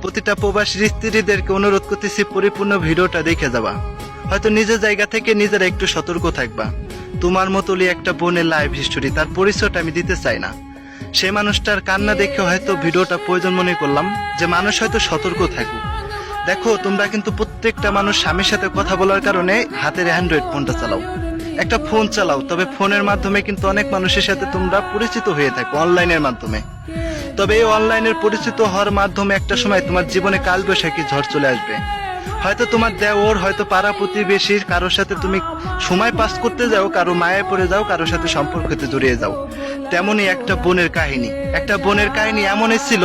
প্রতিটা প্রবাসী স্ত্রীদেরকে অনুরোধ করতেছি পরিপূর্ণ ভিডিওটা দেখে যাবা। হয়তো নিজের জায়গা থেকে নিজেরা একটু সতর্ক থাকবা। তোমার মতলই একটা বোনের লাইভ হিস্টোরি, তার পরিচয়টা আমি দিতে চাই না। সেই মানুষটার কান্না দেখে হয়তো ভিডিওটা প্রয়োজন মনে করলাম যে মানুষ হয়তো সতর্ক থাকুক। দেখো, তোমরা কিন্তু প্রত্যেকটা মানুষ স্বামীর সাথে কথা বলার কারণে হাতের অ্যান্ড্রয়েড ফোনটা চালাও, একটা ফোন চালাও, তবে ফোনের মাধ্যমে কিন্তু অনেক মানুষের সাথে তোমরা পরিচিত হয়ে থাকো অনলাইনের মাধ্যমে। তবে এই অনলাইনের পরিচিত হওয়ার মাধ্যমে একটা সময় তোমার জীবনে কালবৈশাখী ঝড় চলে আসবে। হয়তো তোমার দেওর, হয়তো পাড়া প্রতিবেশীর কারোর সাথে তুমি সময় পাস করতে যাও, কারো মায়ায় পড়ে যাও, কারোর সাথে সম্পর্কতে জড়িয়ে যাও। তেমনই একটা বোনের কাহিনী এমনই ছিল,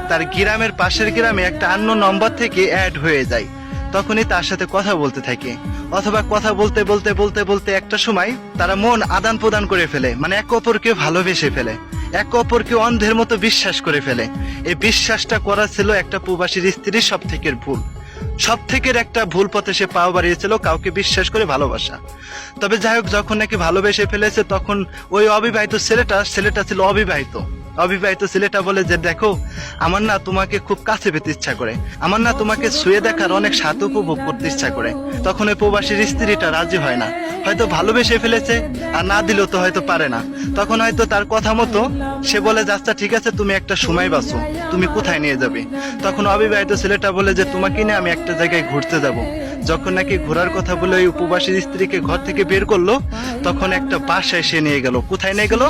তার গ্রামের পাশের গ্রামে একটা আননোন নম্বর থেকে অ্যাড হয়ে যায়। তখনই তার সাথে কথা বলতে থাকে, অথবা কথা বলতে বলতে বলতে বলতে একটা সময় তারা মন আদান প্রদান করে ফেলে, মানে একে অপরকে ভালোবেসে ফেলে, একে অপরকে অন্ধের মতো বিশ্বাস করে ফেলে। এই বিশ্বাসটা করা ছিল একটা প্রবাসীর স্ত্রীর সব থেকে একটা ভুল পথে সে পাও বাড়িয়েছিল, কাউকে বিশ্বাস করে ভালোবাসা। তবে যাই হোক, যখন নাকি ভালোবেসে ফেলেছে তখন ওই অবিবাহিত ছেলেটা ছিল অবিবাহিত ছেলেটা বলে যে দেখো, আমার না তোমাকে খুব কাছে পেতে ইচ্ছা করে, আমার না তোমাকে ছুঁয়ে দেখার অনেক স্বাদ উপভোগ করতে ইচ্ছা করে। তখন ওই প্রবাসীর স্ত্রীটা রাজি হয় না, হয়তো ভালোবেসে ফেলেছে আর না দিলেও তো হয়তো পারে না। তখন হয়তো তার কথা মতো সে বলে যে আচ্ছা ঠিক আছে, তুমি একটা সময় বাঁচো, তুমি কোথায় নিয়ে যাবে? তখন অবিবাহিত ছেলেটা বলে যে তোমাকে নিয়ে আমি একটা জায়গায় ঘুরতে যাব। যখন নাকি ঘোরার কথা বলে ওই উপবাসীর স্ত্রীকে ঘর থেকে বের করলো, তখন একটা বাসায় সে নিয়ে গেল। কোথায় নিয়ে গেল?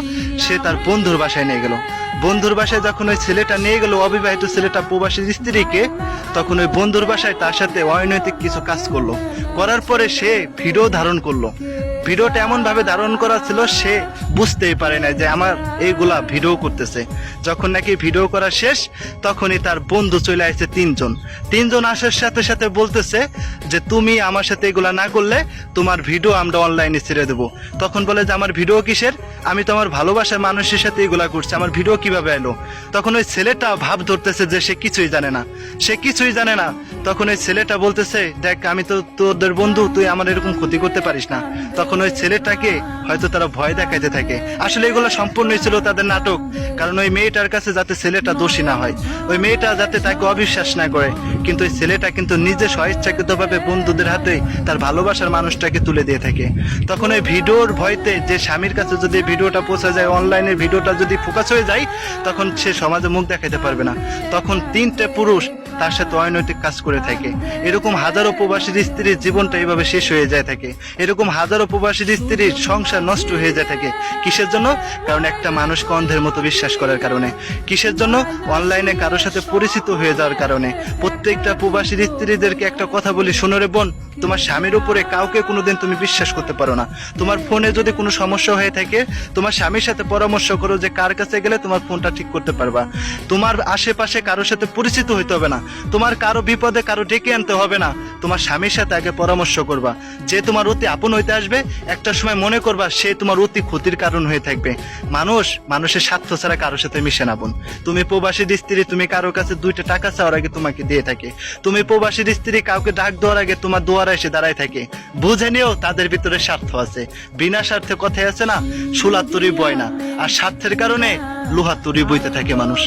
সে তার বন্ধুর বাসায় নিয়ে গেল। বন্ধুর বাসায় যখন ওই ছেলেটা নিয়ে গেল, অবিবাহিত ছেলেটা প্রবাসীর স্ত্রীকে, তখন ওই বন্ধুর বাসায় তার সাথে অনৈতিক কিছু কাজ করলো। করার পরে সে ভিডিও ধারণ করলো। ভিডিওটা এমন ভাবে ধারণ করা ছিল, সে বুঝতেই পারে না যে আমার এইগুলা ভিডিও করতেছে। যখন নাকি ভিডিও করা শেষ, তখনই তার বন্ধু চলে আসছে তিনজন আসার সাথে সাথে বলতেছে যে তুমি আমার সাথে এগুলা না করলে তোমার ভিডিও আমরা অনলাইনে ছেড়ে দেবো। তখন বলে যে আমার ভিডিও কিসের? আমি তো আমার ভালোবাসার মানুষের সাথে এগুলা করছি, আমার ভিডিও কিভাবে এলো? তখন ওই ছেলেটা ভাব ধরতেছে যে সে কিছুই জানে না। তখন ওই ছেলেটা বলতেছে দেখ, আমি তো তোদের বন্ধু, তুই আমার এরকম ক্ষতি করতে পারিস না। তখন ওই ছেলেটাকে হয়তো তারা ভয় দেখাইতে থাকে। আসলে এগুলো সম্পূর্ণই ছিল তাদের নাটক, কারণ ওই মেয়েটার কাছে যাতে ছেলেটা দোষী না হয়, ওই মেয়েটা যাতে তাকে অবিশ্বাস না করে। কিন্তু ওই ছেলেটা কিন্তু নিজে স্বইচ্ছাকৃতভাবে বন্ধুদের হাতে তার ভালোবাসার মানুষটাকে তুলে দিয়ে থাকে। তখন ওই ভিডিওর ভয়তে যে স্বামীর কাছে যদি ভিডিওটা পৌঁছে যায়, অনলাইনের ভিডিওটা যদি ফোকাস হয়ে যায়, তখন সে সমাজে মুখ দেখাতে পারবে না। তখন 3টে পুরুষ তার সাথে অনৈতিক কাজ করে থাকে। এরকম হাজারো প্রবাসীর স্ত্রীর জীবনটা এইভাবে শেষ হয়ে যায় থাকে। এরকম হাজারো প্রবাসীর স্ত্রীর সংসার নষ্ট হয়ে যায় থাকে। কিসের জন্য? কারণ একটা মানুষকে অন্ধের মতো বিশ্বাস করার কারণে। কিসের জন্য? অনলাইনে কারোর সাথে পরিচিত হয়ে যাওয়ার কারণে। প্রত্যেকটা প্রবাসীর স্ত্রীদেরকে একটা কথা বলি, শোনো রে বোন, তোমার স্বামীর উপরে কাউকে কোনোদিন তুমি বিশ্বাস করতে পারো না। তোমার ফোনে যদি কোনো সমস্যা হয়ে থাকে, তোমার স্বামীর সাথে পরামর্শ করো যে কার কাছে গেলে তোমার ফোনটা ঠিক করতে পারবা। তোমার আশেপাশে কারোর সাথে পরিচিত হইতে হবে না, তোমার কারো বিপদে কারো ডেকে আনতে হবে না। তোমার স্বামীর সাথে আগে পরামর্শ করবা। যে তোমার অতি আপন হইতে আসবে, একটা সময় মনে করবা সে তোমার অতি ক্ষতির কারণ হয়ে থাকবে। মানুষের স্বার্থ ছাড়া কারোর সাথে মিশে না বোন। তুমি প্রবাসীর স্ত্রী, তুমি কারো কাছে 2টা টাকা চাওয়ার আগে তোমাকে দিয়ে থাকে। তুমি প্রবাসীর স্ত্রী, কাউকে ডাক দেওয়ার আগে তোমার দুয়ারে এসে দাঁড়ায় থাকে। বুঝে নিও তাদের ভিতরে স্বার্থ আছে। বিনা স্বার্থে কথাই আছে না, সুলার তরি বয় না, আর স্বার্থের কারণে লোহার তরি বইতে থাকে মানুষ।